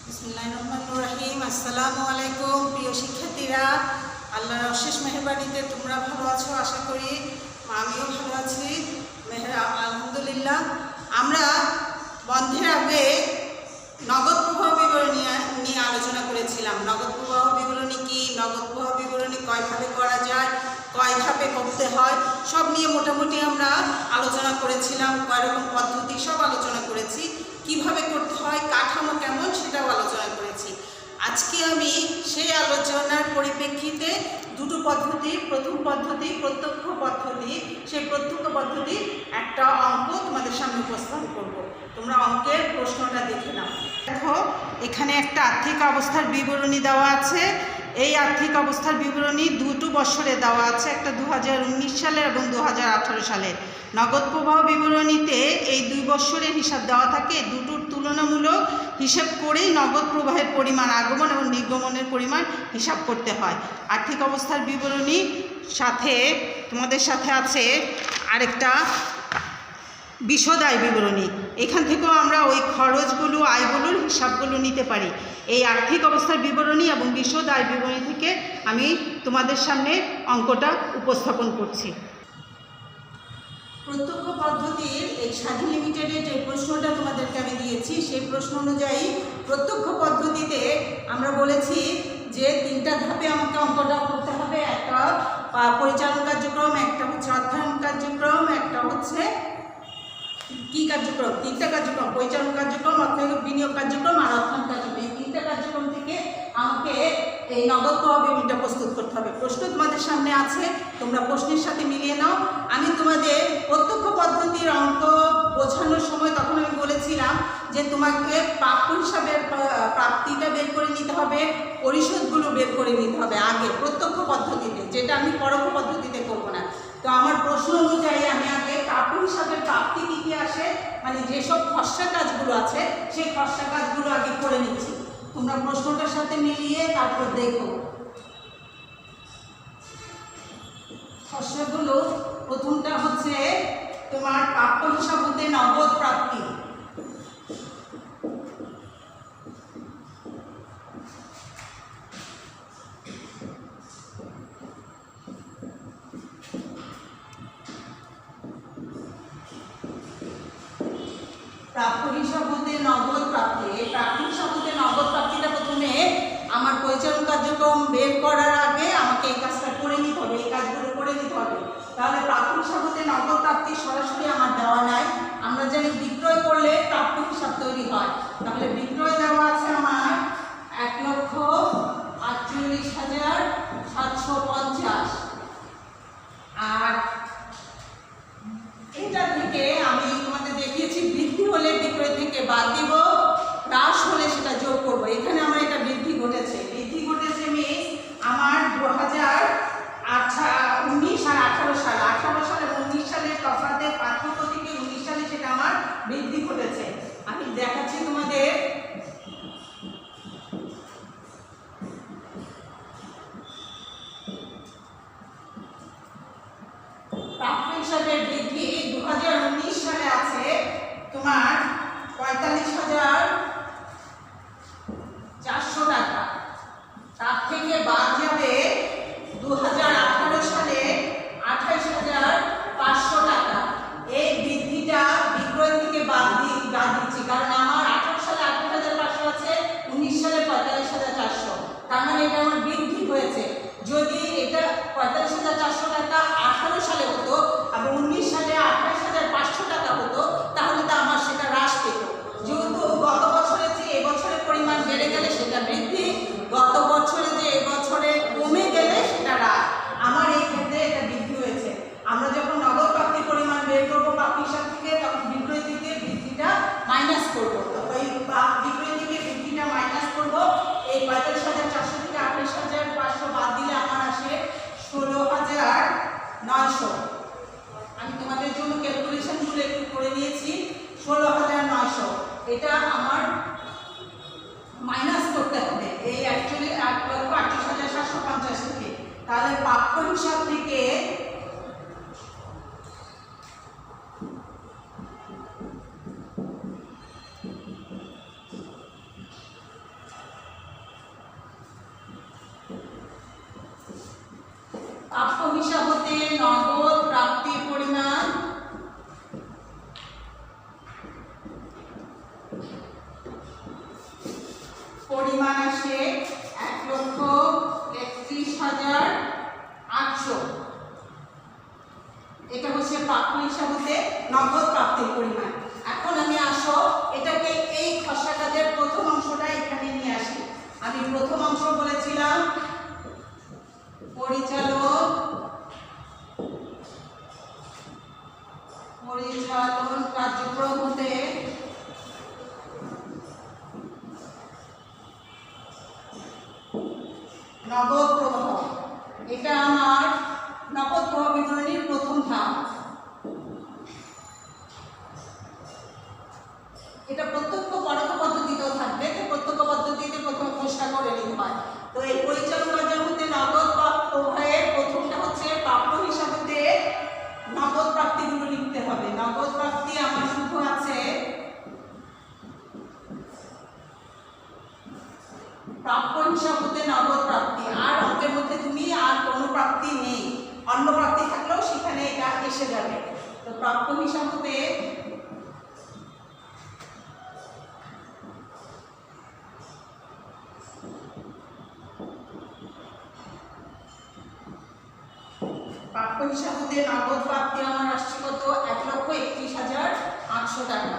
বিসমিল্লাহিররহমানিররহিম। আসসালামু আলাইকুম প্রিয় শিক্ষার্থীরা, আল্লাহর অশেষ মেহেরবানিতে তোমরা ভালো আছো আশা করি। আমিও ভালো আছি, আলহামদুলিল্লাহ। আমরা বন্ধের আগে নগদ প্রবাহ বিবরণী নিয়ে আলোচনা করেছিলাম। নগদ প্রবাহ বিবরণী কি, নগদ প্রবাহ বিবরণী কয়ভাবে করা যায়, কয়ভাবে করতে হয়, সব নিয়ে মোটামুটি আমরা আলোচনা করেছিলাম। কয় রকম পদ্ধতি সব আলোচনা করেছি, কিভাবে করতে হয়, কাঠামো কেমন সেটাও আলোচনা করেছি। আজকে আমি সেই আলোচনার পরিপ্রেক্ষিতে দুটো পদ্ধতি, প্রথম পদ্ধতি প্রত্যক্ষ পদ্ধতি, সেই প্রত্যক্ষ পদ্ধতির একটা অঙ্ক তোমাদের সামনে উপস্থাপন করব। তোমরা অঙ্কের প্রশ্নটা দেখে নাও। দেখো, এখানে একটা আর্থিক অবস্থার বিবরণী দেওয়া আছে। এই আর্থিক অবস্থার বিবরণী দুটো বছরে দেওয়া আছে, একটা 2019 সালের এবং 2018 সালের। নগদ প্রবাহ বিবরণীতে এই 2 বছরের হিসাব দেওয়া থাকে। দুটোর তুলনামূলক হিসাব করেই নগদ প্রবাহের পরিমাণ, আগমন এবং নির্গমনের পরিমাণ হিসাব করতে হয়। আর্থিক অবস্থার বিবরণী সাথে তোমাদের সাথে আছে আরেকটা বিশদ আয় বিবরণী। এখান থেকেও আমরা ওই খরচগুলো, আয়গুলোর হিসাবগুলো নিতে পারি। এই আর্থিক অবস্থার বিবরণী এবং বিশদ আয় বিবরণী থেকে আমি তোমাদের সামনে অঙ্কটা উপস্থাপন করছি। প্রত্যক্ষ পদ্ধতির এই স্বাধীন লিমিটেডের যে প্রশ্নটা তোমাদেরকে আমি দিয়েছি, সেই প্রশ্ন অনুযায়ী প্রত্যক্ষ পদ্ধতিতে আমরা বলেছি যে 3টা ধাপে আমাকে অঙ্কটা করতে হবে। একটা পরিচালন কার্যক্রম, একটা হচ্ছে অর্থায়ন কার্যক্রম, একটা হচ্ছে কি কার্যক্রম, 3টা কার্যক্রম, পরিচালন কার্যক্রম, অর্থায়ন বিনিয়োগ কার্যক্রম আর অর্থায়ন কার্যক্রম। এই 3টা কার্যক্রম থেকে আমাকে এই নগদ প্রবাহ বিবরণীটা প্রস্তুত করতে হবে। প্রশ্ন তোমাদের সামনে আছে, তোমরা প্রশ্নের সাথে মিলিয়ে নাও। আমি তোমাদের প্রত্যক্ষ পদ্ধতির অঙ্ক বোঝানোর সময় তখন আমি বলেছিলাম যে তোমাকে প্রাপ্য হিসাবের প্রাপ্তিটা বের করে নিতে হবে, পরিশোধগুলো বের করে নিতে হবে আগে প্রত্যক্ষ পদ্ধতিতে, যেটা আমি পরোক্ষ পদ্ধতিতে করবো না। তো আমার প্রশ্ন অনুযায়ী আমি আগে প্রাপ্য হিসাবের প্রাপ্তি কী কী আসে, মানে যেসব খসড়া কাজগুলো আছে সেই খসড়া কাজগুলো আগে করে নিচ্ছি। তোমরা প্রশ্নটার সাথে মিলিয়ে তারপর দেখো খসড়াগুলো। প্রথমটা হচ্ছে তোমার প্রাপ্য হিসাব হতে নগদ প্রাপ্তি। প্রাপ্য হিসাব হতে নগদ প্রাপ্তি। এই প্রাপ্য হিসাব হতে নগদ প্রাপ্তিটা প্রথমে আমার পরিচালন কার্যক্রম বের করার আগে আমাকে এই কাজটা করে নিতে হবে, এই কাজগুলো করে নিতে হবে। তাহলে প্রাপ্য হিসাব হতে নগদ প্রাপ্তি সরাসরি আমার দেওয়া নাই। আমরা জানি বিক্রয় করলে প্রাপ্য হিসাব তৈরি হয়। তাহলে বিক্রয় দেওয়া আছে আমার 1,48,750। আর এটা থেকে আমি তোমাদের দেখিয়েছি বৃদ্ধি হলে বিক্রয় থেকে বাদ দিব, হ্রাস হলে সেটা যোগ করব। এখানে আমার এটা বৃদ্ধি ঘটেছে। বৃদ্ধি ঘটেছে আমার 2019 আর 18 সাল, 18 সাল এবং 19 সালের তফাতের পার্থক্য থেকে 19 সালে সেটা আমার বৃদ্ধি ঘটেছে। আমি দেখাচ্ছি তোমাদের। প্রাপ্য হিসাবের বৃদ্ধি 2019 সালে আছে তোমার 45,400 টাকা। তার থেকে বাদ যাবে 2018 সালে 28,500 টাকা। এই বৃদ্ধিটা বিক্রয় থেকে বাদ দিচ্ছি, কারণ আমার 18 সালে 28,500 আছে, 19 সালে 45,400। তার মানে এটা আমার বৃদ্ধি হয়েছে। যদি এটা 45,400 টাকা 18 সালে হতো এবং 19 সালে 28,500 টাকা হতো, তাহলে তো আমার সেটা হ্রাস পেত। যেহেতু গত বছরে যে এবছরের পরিমাণ বেড়ে গেলে সেটা বৃদ্ধি, গত বছরে যে এবছরে কমে গেলে সেটা হ্রাস। আমার এই ক্ষেত্রে এটা বৃদ্ধি হয়েছে। আমরা যখন নগদ প্রাপ্তির পরিমাণ বের করবো প্রাপ্য হিসাব থেকে, তখন বিক্রয় থেকে বৃদ্ধিটা মাইনাস করবো। ওই বিক্রয় থেকে বৃদ্ধিটা মাইনাস করবো। এই 45,400 থেকে 28,500 বাদ দিলে আমার আসে 16,900। আমি তোমাদের জন্য ক্যালকুলেশনগুলো একটু করে নিয়েছি। 16,900 এটা আমার মাইনাস করতে হবে এই অ্যাকচুয়ালি 8,38,750 থেকে। তাহলে প্রাপ্য হিসাব থেকে প্রাপ্য হিসাব হতে নগদ প্রাপ্তির পরিমাণ আসে 1,31,800। এটা হচ্ছে প্রাপ্য হিসাব হতে নগদ প্রাপ্তির পরিমাণ। এখন আমি আসো এটাকে এই খসড়া কাজের প্রথম অংশটা এখানে নিয়ে আসি। আমি প্রথম অংশ বলেছিলাম পরিচালন কার্যক্রম হতে নগদ প্রবাহ। এটা আমার নগদ প্রবাহ বিবরণীর প্রথম ধাপ। এটা প্রত্যক্ষ পরোক্ষ পদ্ধতিতেও থাকবে, তো প্রত্যক্ষ পদ্ধতিতে প্রথমে খসড়া করে নিতে হয়। তো এই পরিচালন কার্যের মধ্যে নগদ প্রবাহের প্রথমটা হচ্ছে প্রাপ্য হিসাব হতে নগদ প্রাপ্তিগুলো লিখতে হবে। নগদ প্রাপ্তি আমার শুধু আছে প্রাপ্য হিসাব হতে নগদ প্রাপ্তি, আর অঙ্কের মধ্যে তুমি আর কোনো প্রাপ্তি নেই। অন্য প্রাপ্তি থাকলেও সেখানে এটা এসে যাবে। তো প্রাপ্য হিসাব হতে নগদ প্রাপ্তি আমার আসছে কত? 1,31,800 টাকা।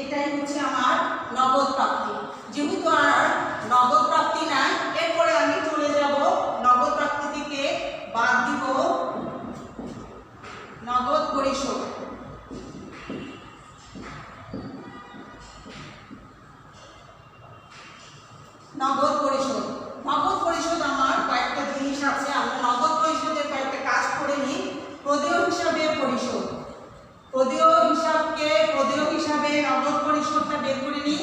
এটাই হচ্ছে আমার নগদ প্রাপ্তি। যেহেতু আর নগদ প্রাপ্তি নাই, এরপরে আমি চলে যাব নগদ প্রাপ্তি থেকে বাদ দিব নগদ পরিশোধ। নগদ পরিশোধ আমার কয়েকটা জিনিস আছে। আমরা নগদ পরিশোধের কয়েকটা কাজ করে নিই। প্রদেয় হিসাবে পরিশোধ, প্রদেয় হিসাবে নগদ পরিশোধটা বের করে নিই।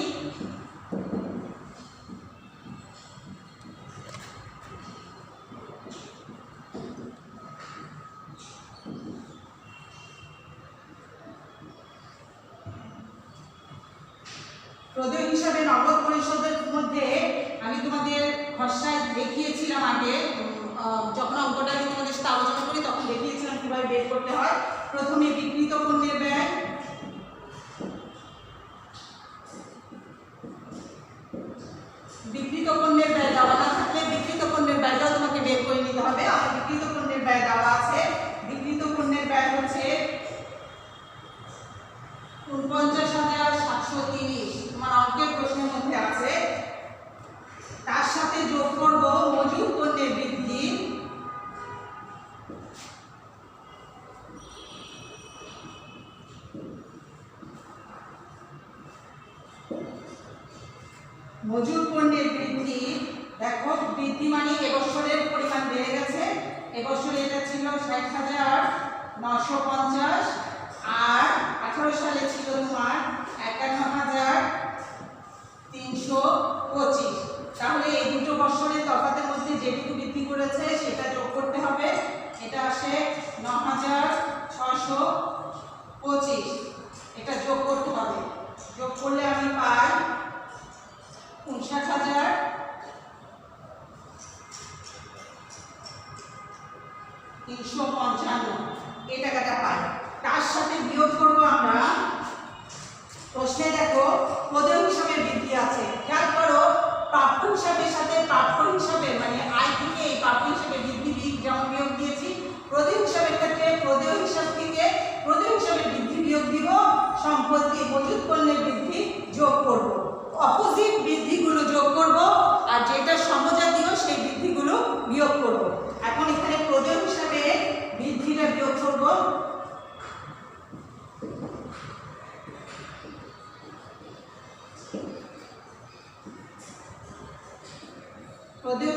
প্রদেয় হিসাবে নগদ পরিশোধের মধ্যে আমি তোমাদের খসড়ায় দেখিয়েছিলাম আগে, যখন অঙ্কটা আমি তোমাদের সাথে আলোচনা করি তখন দেখিয়েছিলাম কিভাবে বের করতে হয়। প্রথমে বিক্রিত পণ্যের ব্যয়, দেওয়া না থাকলে বিক্রিত পণ্যের ব্যয়টাও তোমাকে বের করে নিতে হবে। আমার বিক্রিত পণ্যের ব্যয় দেওয়া আছে। বিক্রিত পণ্যের ব্যয় হচ্ছে 49,730, তোমার অঙ্কের প্রশ্নের মধ্যে আছে। তার সাথে যোগ করব মজুর পণ্যের বৃদ্ধি, দেখো বৃদ্ধি মানে এবছরের পরিমাণ বেড়ে গেছে। এবছরে এটা ছিল 60,950, আর 18 সালে ছিল তোমার 51,325। তাহলে এই দুটো বছরের তফাতের মধ্যে যেটুকু বৃদ্ধি করেছে সেটা যোগ করতে হবে। এটা আসে 9,625। এটা যোগ করতে হবে। যোগ করলে আমি পাই 59,355, এই টাকাটা পাই। তার সাথে বিয়োগ করব আমরা। প্রশ্নে দেখো প্রদেয় হিসাবে বৃদ্ধি আছে, খেয়াল করো প্রাপ্য হিসাবের সাথে প্রাপ্য হিসাবে মানে আয় থেকে এই প্রাপ্য হিসাবে বৃদ্ধি যেমন বিয়োগ দিয়েছি, প্রদেয় হিসাবের ক্ষেত্রে প্রদেয় হিসাব থেকে প্রদেয় হিসাবে বৃদ্ধি বিয়োগ দিব, সম্পত্তি মজুত পণ্যের বৃদ্ধি যোগ করব। অপোজিট বৃদ্ধিগুলো যোগ করব, আর যেটা সমজাতীয় সেই বৃদ্ধিগুলো বিয়োগ করব। এখন এখানে প্রদেয় হিসাবে বৃদ্ধিটা বিয়োগ করব। প্রদেয়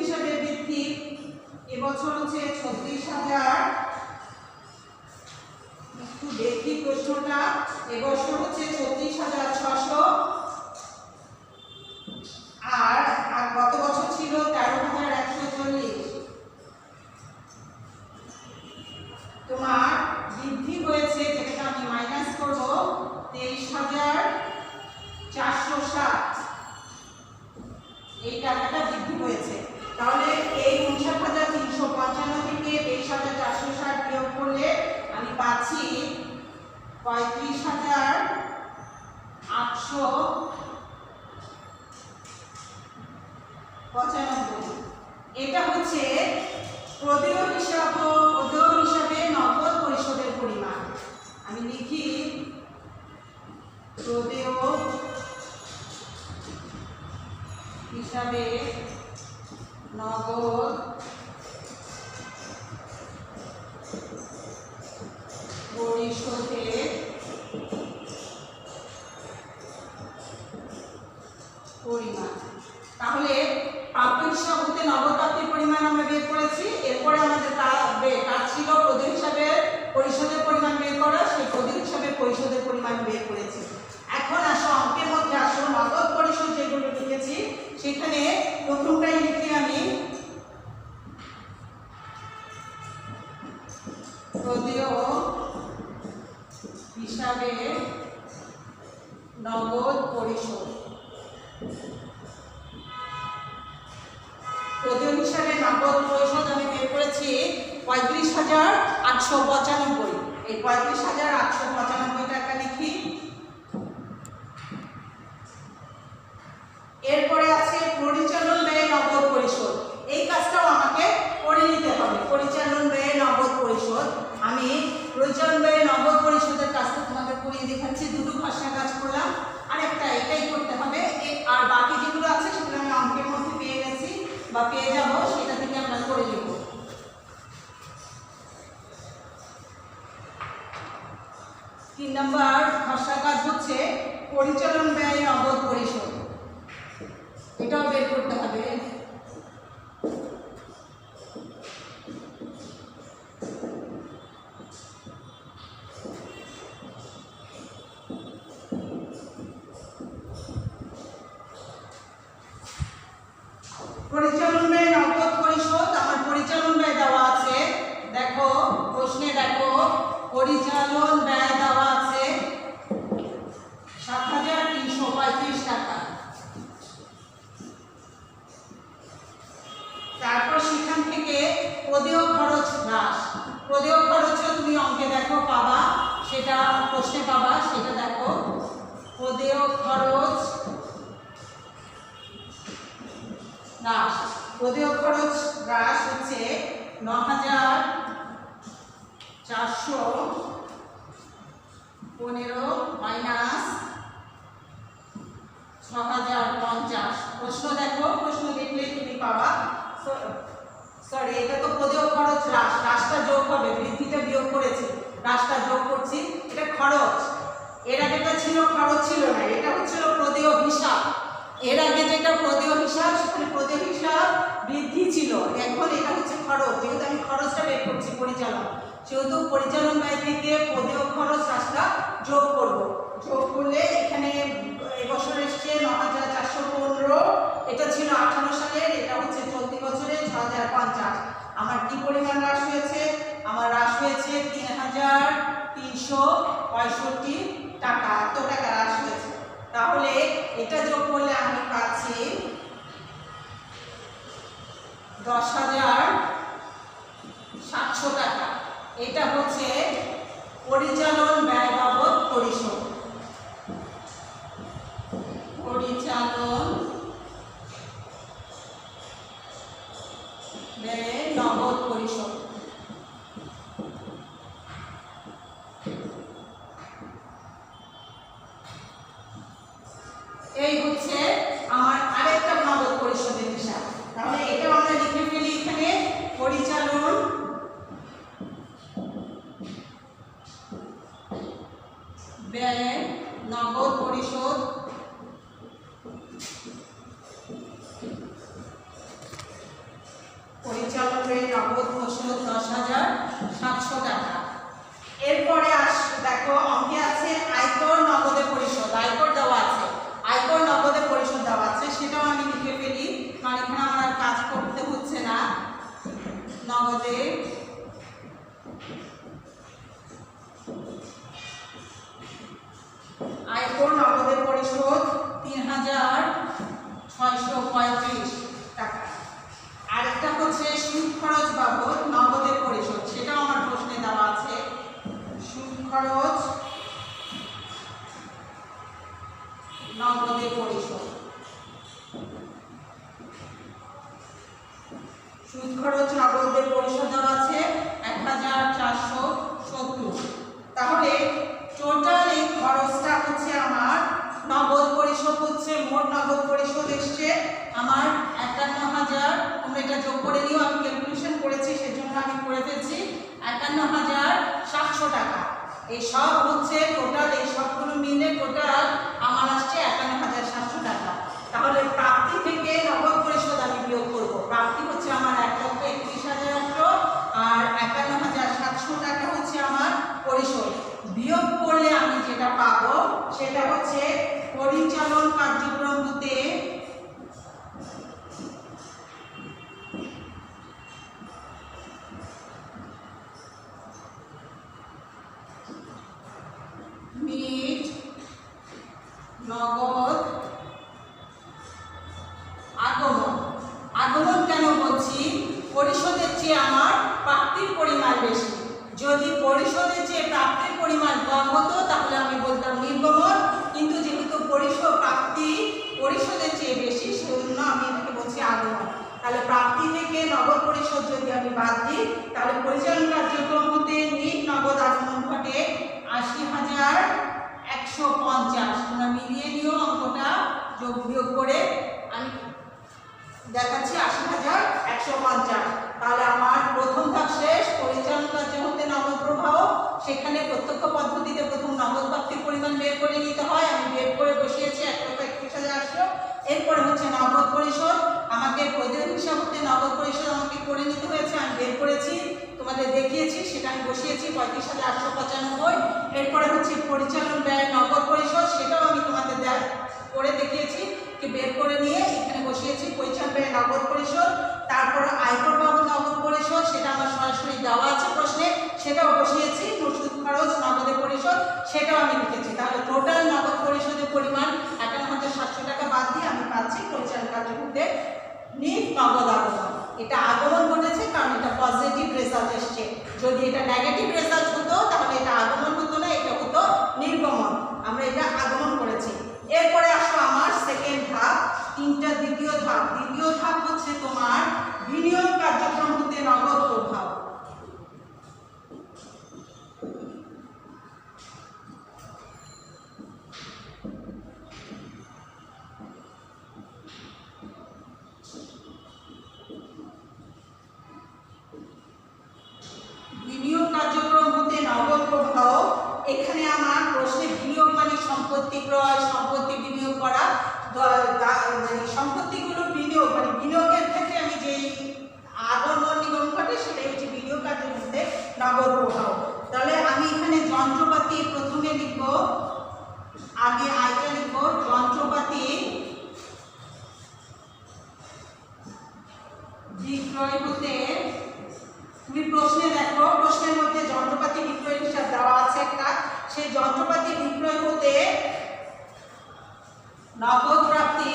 হিসাবে বৃদ্ধি এবছর হচ্ছে 36,000। একটু দেখি প্রশ্নটা। এবছর হচ্ছে 36,600, আর গত বছর ছিল 13,140। তোমার বৃদ্ধি হয়েছে, যেটা আমি মাইনাস করব, 23,460। 35,895। এটা হচ্ছে প্রদেয় হিসাবে নগদ পরিশোধের পরিমাণ। আমি লিখি প্রদেয় হিসাবে নগদ পরিশোধের পরিমাণ। তাহলে প্রাপ্য হিসাব হতে নগদ প্রাপ্তির পরিমাণ আমরা বের করেছি। এরপরে আমাদের কাজ ছিল প্রদেয় হিসাবে পরিশোধের পরিমাণ বের করা, সেই প্রদেয় হিসাবে পরিশোধের পরিমাণ বের করেছি। এখন আসো অঙ্কের মধ্যে আসো নগদ পরিশোধ যেগুলো লিখেছি সেখানে প্রথমটাই লিখি আমি প্রদেয় হিসাবে নগদ পরিশোধ। প্রদেয় হিসাবে নগদ পরিশোধ আমি বের করেছি 35,895। এই 35,895 টাকা লিখি। এরপরে আছে পরিচালন ব্যয় নগদ পরিশোধ। এই কাজটাও আমাকে করে নিতে হবে। পরিচালন ব্যয় নগদ পরিশোধ, আমি পরিচালন ব্যয় নগদ পরিশোধের কাজটা তোমাদের করিয়ে দেখাচ্ছি। দুটো ভাষা কাজ করলাম, আর একটা এটাই করতে হবে। আর বাকি যেগুলো আছে সেগুলো আমি অঙ্কের মধ্যে পেয়ে গেছি বা পেয়ে যাব, সেটা থেকে আমরা করে নেব। 3 নম্বর ভাষা কাজ হচ্ছে পরিচালন ব্যয় নগদ পরিশোধ। এটাও বের করতে হবে। পরিচালন ব্যয় নগদ পরিশোধ, আমার পরিচালন ব্যয় দেওয়া আছে। দেখো প্রশ্নে দেখো পরিচালন ব্যয় দেওয়া আছে 7,335 টাকা। তারপর সেখান থেকে প্রদেয় খরচ হ্রাস। প্রদেয় খরচও তুমি অঙ্কে দেখো পাবা, সেটা প্রশ্নে পাবা, সেটা দেখো। প্রদেয় খরচ হ্রাস, প্রদেয় খরচ হ্রাস হচ্ছে 9,415 মাইনাস 6,050। প্রশ্ন দেখো, প্রশ্ন দেখলে তুমি পাবা। সরি, এটা তো প্রদেয় খরচ হ্রাস, হ্রাসটা যোগ হবে, বৃদ্ধিটা বিয়োগ করেছি, হ্রাসটা যোগ করছি। এটা খরচ, এর আগেটা ছিল খরচ ছিল না, এটা হচ্ছিল প্রদেয় হিসাব। এর আগে যেটা প্রদেয় হিসাব সেখানে প্রদেয় হিসাব বৃদ্ধি ছিল, এখন এটা হচ্ছে খরচ। যেহেতু আমি খরচটা বের করছি পরিচালন, সেহেতু পরিচালন ব্যয় থেকে প্রদেয় খরচ হ্রাসটা যোগ করব। যোগ করলে এখানে এবছর এসছে 9,415, এটা ছিল 18 সালের, এটা হচ্ছে চলতি বছরে 6,050। আমার কি পরিমাণ হ্রাস হয়েছে? আমার হ্রাস হয়েছে 3,365 টাকা। এত টাকা হ্রাস হয়েছে। তাহলে এটা যোগ করলে আমি পাচ্ছি 10,700 টাকা। এটা হচ্ছে পরিচালন ব্যয় বাবদ পরিশোধ। পরিচালন ব্যয় নগদ পরিশোধ। এই হচ্ছে আমার আরেকটা নগদ পরিশোধের হিসাব। তাহলে এটা আমরা লিখে ফেলি এখানে পরিচালন ব্যয় নগদ পরিশোধ। পরিচালন ব্যয় নগদ পরিশোধ 10,700 টাকা। এরপরে দেখো অঙ্কে আছে আয়কর নগদে পরিশোধ। আয়কর দেওয়া আছে, আয়কর নগদে পরিশোধ দেওয়া আছে, সেটাও আমি লিখে ফেলি, কারণ এখানে আমার কাজ করতে হচ্ছে না। নগদে আয়কর নগদে পরিশোধ 3,635 টাকা। আরেকটা হচ্ছে সুদ খরচ বাবদ নগদের পরিশোধ, সেটাও আমার প্রশ্নে দেওয়া আছে। সুদ খরচ নগদে পরিশোধ। সুদ খরচ নগদে পরিশোধ দেওয়া আছে 1470। তাহলে টোটাল এই খরচটা হচ্ছে আমার নগদ পরিশোধ হচ্ছে, মোট নগদ পরিশোধ এসছে আমার 51,000। তোমরা এটা যোগ করে নিও, আমি ক্যালকুলেশন করেছি সেজন্য আমি করে ফেলছি 51,700 টাকা। এই সব হচ্ছে টোটাল, এই সবগুলো মিলে টোটাল আমার আসছে 51,700 টাকা। তাহলে প্রাপ্তি থেকে নগদ পরিশোধ আমি বিয়োগ করব। প্রাপ্তি হচ্ছে আমার 1,31,800 আর 51,700 টাকা হচ্ছে আমার পরিশোধ। বিয়োগ করলে আমি যেটা পাবো সেটা হচ্ছে পরিচালন কার্যক্রম হতে মিট নগদ আগমন। আগমন কেন বলছি? পরিশোধের চেয়ে আমার প্রাপ্তির পরিমাণ বেশি। যদি পরিশোধের চেয়ে প্রাপ্তির পরিমাণ কম হতো তাহলে আমি বলতাম নির্গমন, কিন্তু যেহেতু প্রাপ্তি পরিশোধের চেয়ে বেশি সেজন্য আমি এটাকে বলছি আগমন। তাহলে প্রাপ্তি থেকে নগদ পরিশোধ যদি আমি বাদ দিই তাহলে পরিচালন কার্যক্রম হতে নিট নগদ আগমন ঘটে 80,150। তোমরা মিলিয়ে নিও অঙ্কটা যোগ বিয়োগ করে, আমি দেখাচ্ছি 80,150। তাহলে আমার প্রথম ধাপ শেষ। পরিচালন কার্য হতে নগদ প্রবাহ, সেখানে প্রত্যক্ষ পদ্ধতিতে প্রথম নগদ প্রাপ্তির পরিমাণ বের করে নিতে হয়, আমি বের করে বসিয়েছি 1,31,800। এরপরে হচ্ছে নগদ পরিশোধ, আমাকে প্রয়োজন হিসাব হতে নগদ পরিশোধ আমাকে করে নিতে হয়েছে, আমি বের করেছি, তোমাদের দেখিয়েছি, সেটা আমি বসিয়েছি 35,895। এরপরে হচ্ছে পরিচালন ব্যয় নগদ পরিশোধ, সেটাও আমি তোমাদের করে দেখিয়েছি, কি বের করে নিয়ে এখানে বসিয়েছি পরিচালন ব্যয় নগদ পরিশোধ। তারপর আয়কর বাবদ নগদ পরিশোধ, সেটা আমার সরাসরি দেওয়া আছে প্রশ্নে, সেটাও বসিয়েছি। সুদ খরচ নগদে পরিশোধ, সেটাও আমি লিখেছি। তাহলে টোটাল নগদ পরিশোধের পরিমাণ 51,700 টাকা বাদ দিয়ে আমি পাচ্ছি পরিচালন কার্যক্রমে নিট নগদ আগমন। এটা আগমন ঘটেছে কারণ এটা পজিটিভ রেজাল্ট এসছে। যদি এটা নেগেটিভ রেজাল্ট হতো তাহলে এটা আগমন হতো না, এটা হতো নির্গমন। আমরা এটা আগমন করেছি। এরপরে আসো আমার সেকেন্ড ধাপ, দ্বিতীয় ধাপ। দ্বিতীয় ধাপ হচ্ছে তোমার বিনিয়োগ কার্যক্রম হতে নগদ প্রভাব। বিনিয়োগ কার্যক্রম হতে নগদ প্রবাহ, এখানে আমার প্রশ্নে বিনিয়োগ মানে সম্পত্তি ক্রয়, সম্পত্তি বিনিয়োগ করা, মানে সম্পত্তিগুলো বিনিয়োগ মানে বিনিয়োগের ক্ষেত্রে আমি যেই আগমন নিগমন ঘটে সেটাই হচ্ছে বিনিয়োগ কার্যক্রম হতে নগদ প্রবাহ। তাহলে আমি এখানে যন্ত্রপাতি প্রথমে লিখব, আগে আয়টা লিখব, যন্ত্রপাতি বিক্রয় হতে, তুমি প্রশ্নে দেখো, প্রশ্নের মধ্যে যন্ত্রপাতি বিক্রয় হিসাব দেওয়া আছে একটা, সেই যন্ত্রপাতি বিক্রয় হতে নগদ প্রাপ্তি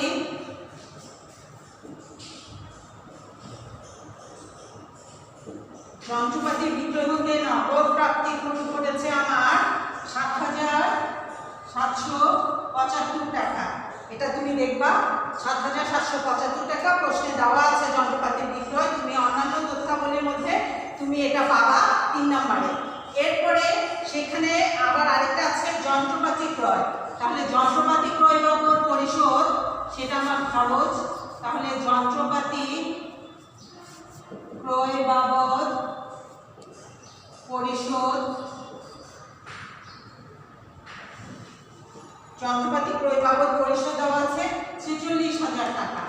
যন্ত্রপাতি বিক্রয় হতে নগদ প্রাপ্তি ঘটেছে আমার 7,775 টাকা। এটা তুমি দেখবা 7,775 টাকা প্রশ্নে দেওয়া আছে যন্ত্রপাতি বিক্রয়। তুমি অন্যান্য তথ্যাবলীর মধ্যে তুমি এটা পাবা 3 নম্বরে। এরপরে সেখানে আবার আরেকটা আছে যন্ত্রপাতি ক্রয়। তাহলে যন্ত্রপাতি ক্রয় বাবদ পরিশোধ, সেটা আমার খরচ। তাহলে যন্ত্রপাতি ক্রয় বাবদ পরিশোধ, যন্ত্রপাতি ক্রয় বাবদ পরিশোধ দেওয়া আছে 46,000 টাকা।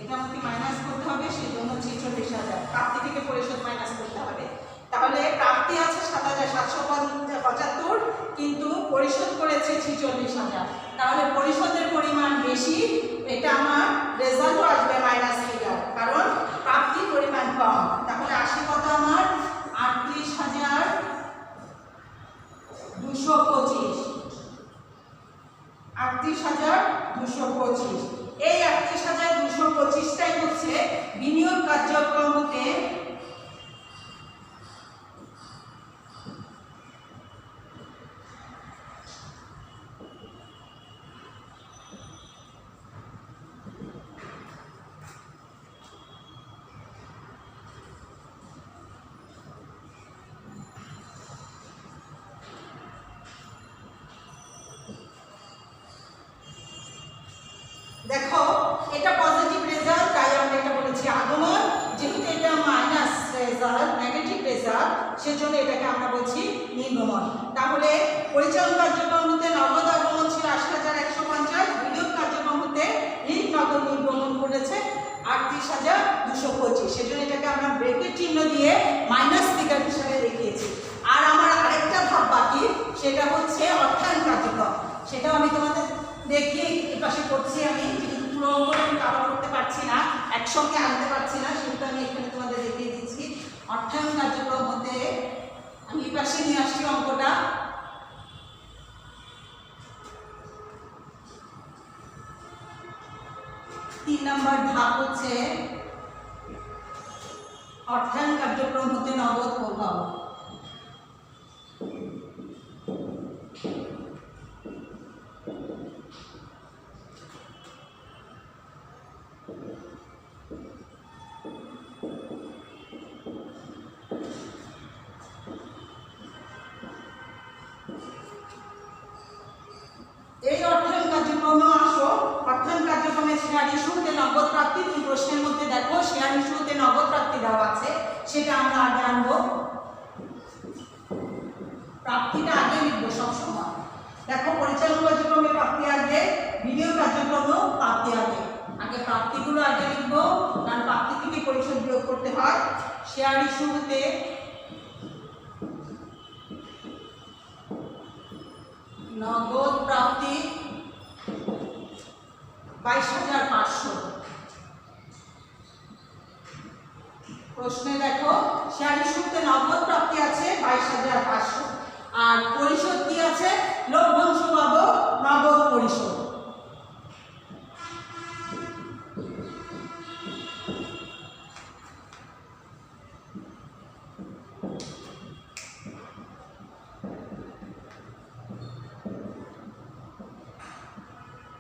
এটা আমাকে মাইনাস করতে হবে, সেজন্য 46,000 প্রাপ্তি থেকে পরিশোধ মাইনাস করতে হবে। তাহলে প্রাপ্তি আছে 7,775, কিন্তু পরিশোধ করেছে 46,000। তাহলে পরিশোধের পরিমাণ বেশি, এটা আমার রেজাল্টও আসবে মাইনাস ফিগার, কারণ প্রাপ্তির পরিমাণ কম। তাহলে আসে কত আমার 38,225। 38,225। এই 38,225টাই হচ্ছে বিনিয়োগ কার্যক্রম হতে দেখো এটা পজিটিভ রেজাল্ট, তাই আমরা এটা বলেছি আগমন। যেহেতু এটা মাইনাস রেজাল্ট, নেগেটিভ রেজাল্ট, সেজন্য এটাকে আমরা বলছি নির্গমন। তাহলে পরিচালন কার্যক্রম হতে নগদ আগমন ছিল ৮০,১৫০, বিনিয়োগ কার্যক্রম হতে ঋণ নগদ নির্গমন করেছে ৩৮,২২৫। সেজন্য এটাকে আমরা ব্রেকেট চিহ্ন দিয়ে মাইনাস ফিগার হিসাবে দেখিয়েছি। আর আমার আরেকটা ধাপ বাকি, সেটা হচ্ছে অর্থায়ন কার্যক্রম। সেটাও আমি তোমাদের দেখিয়ে এপাশে করছি। আমি পুরো কভার করতে পারছি না, একসঙ্গে আনতে পারছি না, সেটা আমি এখানে তোমাদের দেখিয়ে দিচ্ছি। অর্থায়ন কার্যক্রম হতে আমি এপাশে নিয়ে আসছি অঙ্কটা। তিন নম্বর ধাপ হচ্ছে অর্থায়ন কার্যক্রম হতে নগদ প্রবাহ। এই অর্থায়ন কার্যক্রমে আসো। অর্থায়ন কার্যক্রমে শেয়ার ইস্যুতে নগদ প্রাপ্তি, তুমি প্রশ্নের মধ্যে দেখো শেয়ার ইস্যুতে নগদ প্রাপ্তি দেওয়া আছে, সেটা আমরা আগে আনবো। প্রাপ্তিটা আগে লিখবো সবসময়। দেখো পরিচালন কার্যক্রমে প্রাপ্তি আগে, বিনিয়োগ কার্যক্রমেও প্রাপ্তি আগে। আগে প্রাপ্তিগুলো আগে লিখবো, কারণ প্রাপ্তি থেকে পরিশোধ বিয়োগ করতে হয়। শেয়ার ইস্যুতে নগদ প্রাপ্তি 22,500। প্রশ্নে দেখো শেয়ার ইস্যুতে নগদ প্রাপ্তি আছে 22,500, আর পরিশোধ কি আছে? লভ্যাংশ পাবো, নগদ পরিশোধ।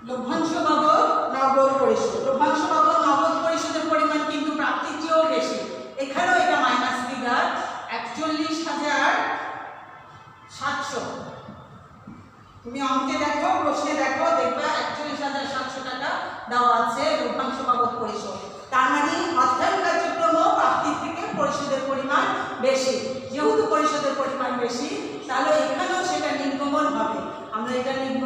লভ্যাংশ পাবো, নগদ পরিশোধ। লভ্যাংশ পাবো, নগদ পরিশোধের পরিমাণ কিন্তু প্রাপ্তির চেয়েও বেশি। এখানেও এটা মাইনাস ফিগার 41,700। তুমি অঙ্কে দেখো, প্রশ্নে দেখো, দেখবা 41,700 টাকা দেওয়া আছে লভ্যাংশ বাবদ পরিশোধ। তার মানে অর্থায়ন কার্যক্রম প্রাপ্তির থেকে পরিশোধের পরিমাণ বেশি। যেহেতু পরিশোধের পরিমাণ বেশি, তাহলে এখানেও সেটা নির্গমন হবে। আমরা এটা লিখব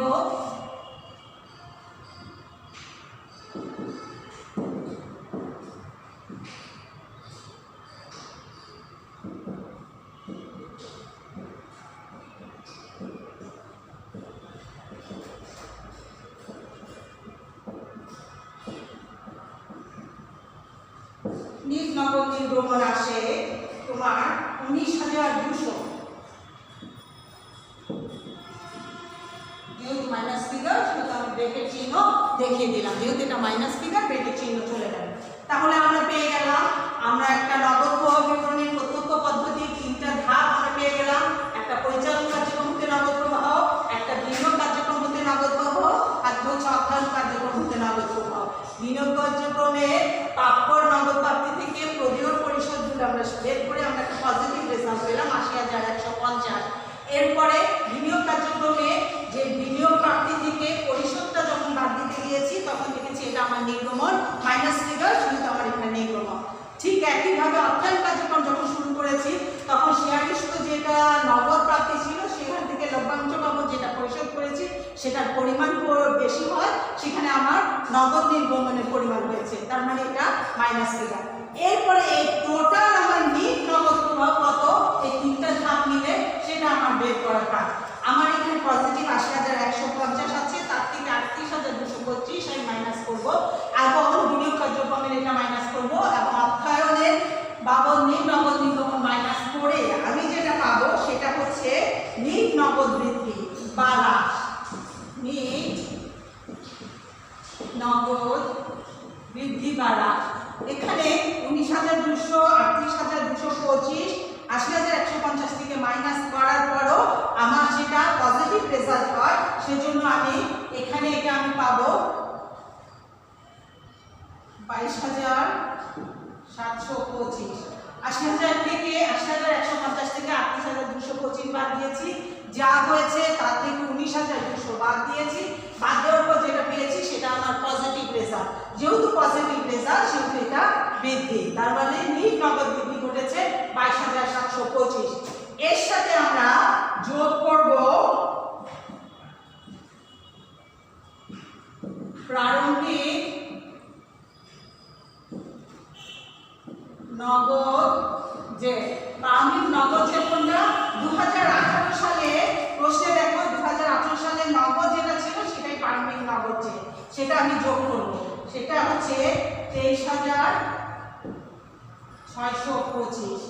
নিজ নগদ নির্গমন আসে তোমার 19,200। যেহেতু মাইনাস ফিগার, সেহেতু আমি ব্রেকেট চিহ্ন দেখিয়ে দিলাম। যেহেতু এটা মাইনাস ফিগার, ব্রেকেট চিহ্ন চলে গেল। তাহলে আমরা পেয়ে গেলাম, আমরা একটা নগদ প্রবাহ বিবরণীর প্রত্যক্ষ পদ্ধতি 3টা ধাপ আমরা পেয়ে গেলাম। একটা পরিচালন কার্যক্রম হতে নগদ প্রবাহ, একটা বিনিয়োগ কার্যক্রম হতে নগদ প্রবাহ, আর হচ্ছে অর্থায়ন কার্যক্রম হতে নগদ প্রবাহ। বিনিয়োগ কার্যক্রমে প্রাপ্য নগদ প্রাপ্তি থেকে প্রদেয় পরিশোধগুলো আমরা বের করে আমরা একটা পজিটিভ রেজাল্ট পেলাম 80,150। এরপরে বিনিয়োগ কার্যক্রমে যে বিনিয়োগ প্রাপ্তি থেকে পরিশোধটা যখন বাদ দিতে গিয়েছি, তখন দেখেছি এটা আমার নির্গমন মাইনাস ফিগার, শুধু আমার এখানে নির্গমন। ঠিক একইভাবে অর্থায়ন কার্যক্রম যখন শুরু করেছি, তখন শেয়ার ইস্যু যেটা নগদ প্রাপ্তি ছিল, সেখান থেকে লভ্যাংশ বাবদ যেটা পরিশোধ করেছি সেটার পরিমাণ বেশি হয়, সেখানে আমার নগদ নির্গমনের পরিমাণ হয়েছে। তার মানে এটা মাইনাস ফিগার। এরপরে এই টোটাল আমার নিট নগদ প্রবাহ কত, এই 3টা ধাপ মিলে সেটা আমার বের করার কাজ। আমার এখানে পজিটিভ 80,150 আছে, তার থেকে 38,225 আমি মাইনাস করবো, এবং বিনিয়োগ কার্যক্রমের এটা মাইনাস করবো, এবং অর্থায়নের বাবদ নিট নগদ নির্গমন মাইনাস করে আমি যেটা পাবো সেটা হচ্ছে নিট নগদ বৃদ্ধি বা হ্রাস। নিট নগদ বৃদ্ধি বা হ্রাস এখানে 19,200, 38,225, 80,150 থেকে মাইনাস করার পরও আমার সেটা পজিটিভ রেজাল্ট হয়। সেজন্য আমি এখানে এটা আমি পাবো 22,725। 80,000 থেকে 80,150 থেকে 38,225 বাদ দিয়েছি, যা হয়েছে তার থেকে 19,200 বাদ দিয়েছি। বাদ দেওয়ার পর যেটা পেয়েছি সেটা সেটা আমার পজিটিভ রেজাল্ট। যেহেতু পজিটিভ রেজাল্ট সেহেতু এটা বৃদ্ধি, তার মানে নিট নগদ বৃদ্ধি ঘটেছে 22,725। এর সাথে আমরা যোগ করব প্রারম্ভিক নগদ যে। প্রারম্ভিক নগদ যে কোনটা 2018 সালে প্রশ্নে দেখো 2018 সালে নগদ যেটা ছিল সেটাই প্রারম্ভিক নগদ যে, সেটা আমি যোগ করব। সেটা হচ্ছে 23,625।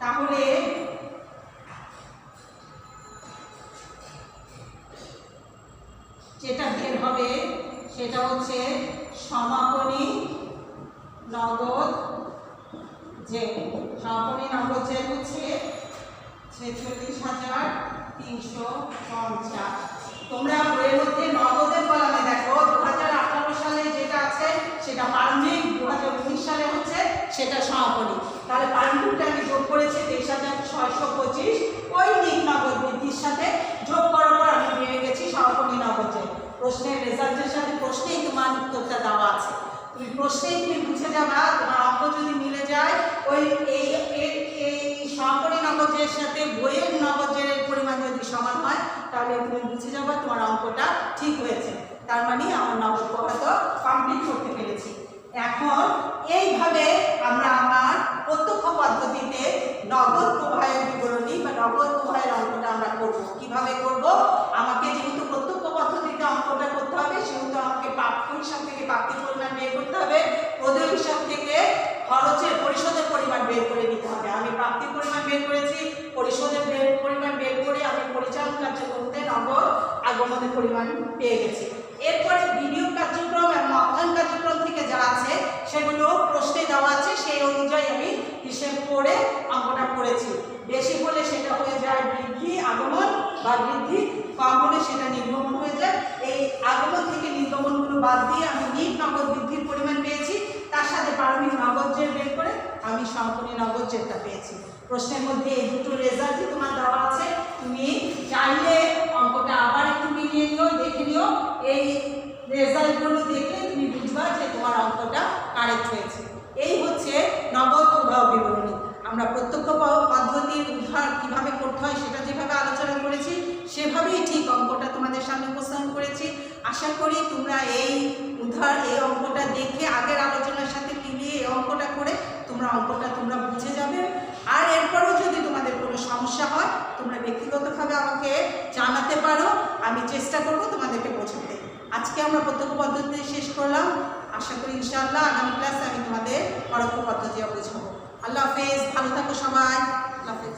তাহলে যেটা বের হবে সেটা হচ্ছে সমাপনী নগদ যে। সমাপনী নগদ যে হচ্ছে 46,350। তোমরা বইয়ের মধ্যে নগদের কলামে দেখো 2018 সালে যেটা আছে সেটা প্রারম্ভিক, 2019 সালে হচ্ছে সেটা সমাপনী। তাহলে প্রারম্ভিকটা আমি যোগ করেছি 23,625, ওই নিট নগদ বৃদ্ধির সাথে যোগ করার পর আমি পেয়ে গেছি সমাপনী নগদ যে। প্রশ্নের রেজাল্টের সাথে প্রশ্নেই তোমার উত্তরটা দেওয়া আছে, তুমি প্রশ্নেই তুমি বুঝে যাবা। তোমার অঙ্ক যদি মিলে যায় ওই এই সমাপনী নগদের সাথে বইয়ের নগদের পরিমাণ যদি সমান হয় তাহলে তুমি বুঝে যাবা তোমার অঙ্কটা ঠিক হয়েছে, তার মানে আমার নগদ হয়তো কমপ্লিট করতে পেরেছি। এখন এইভাবে আমরা আমার প্রত্যক্ষ পদ্ধতিতে নগদ প্রবাহের বিবরণী বা নগদ প্রবাহের অঙ্কটা আমরা করব। কিভাবে করব? আমাকে যেহেতু প্রত্যক্ষ পদ্ধতিতে অঙ্কটা করতে হবে সেহেতু আমাকে প্রাপ্য হিসাব থেকে প্রাপ্তির পরিমাণ বের করতে হবে, প্রদেয় হিসাব থেকে খরচের পরিশোধের পরিমাণ বের করে নিতে হবে। আমি প্রাপ্তির পরিমাণ বের করেছি, পরিশোধের পরিমাণ বের করে আমি পরিচালন কার্যক্রমে নগদ আগমনের পরিমাণ পেয়ে গেছি। এরপরে বিনিয়োগ কার্যক্রম এবং অর্থায়ন কার্যক্রম থেকে যা আছে সেগুলো প্রশ্নে দেওয়া আছে, সেই অনুযায়ী আমি হিসেব করে অঙ্কটা করেছি। বেশি হলে সেটা হয়ে যায় বৃদ্ধি আগমন বা বৃদ্ধি, কম হলে সেটা নির্গমন হয়ে যায়। এই আগমন থেকে নির্গমনগুলো বাদ দিয়ে আমি নিট নগদ বৃদ্ধির পরিমাণ পেয়েছি, তার সাথে প্রারম্ভিক নগদ যে বের করে আমি সমাপনী নগদ যেটা পেয়েছি। প্রশ্নের মধ্যে এই দুটো রেজাল্টই তোমার দেওয়া আছে, তুমি চাইলে অঙ্কটা আবার একটু মিলিয়ে নিও, দেখে নিও। এই রেজাল্টগুলো দেখলে তুমি বুঝবা যে তোমার অঙ্কটা কারেক্ট হয়েছে। এই হচ্ছে নগদ প্রবাহ বিবরণী। আমরা প্রত্যক্ষ পদ্ধতির উদ্ধার কীভাবে করতে হয় সেটা যেভাবে আলোচনা করেছি সেভাবেই ঠিক অঙ্কটা তোমাদের সামনে উপস্থাপন করেছি। আশা করি তোমরা এই অঙ্কটা দেখে আগের আলোচনার সাথে মিলিয়ে এই অঙ্কটা করে তোমরা বুঝে যাবে। আর এরপরেও যদি তোমাদের কোনো সমস্যা হয় তোমরা ব্যক্তিগতভাবে আমাকে জানাতে পারো, আমি চেষ্টা করব তোমাদেরকে বোঝাতে। আজকে আমরা প্রত্যক্ষ পদ্ধতি শেষ করলাম, আশা করি ইনশাআল্লাহ আগামী ক্লাসে আমি তোমাদের পরোক্ষ পদ্ধতি বোঝাবো। আল্লাহ হাফেজ, ভালো থাকো সবাই। আল্লাহ হাফেজ।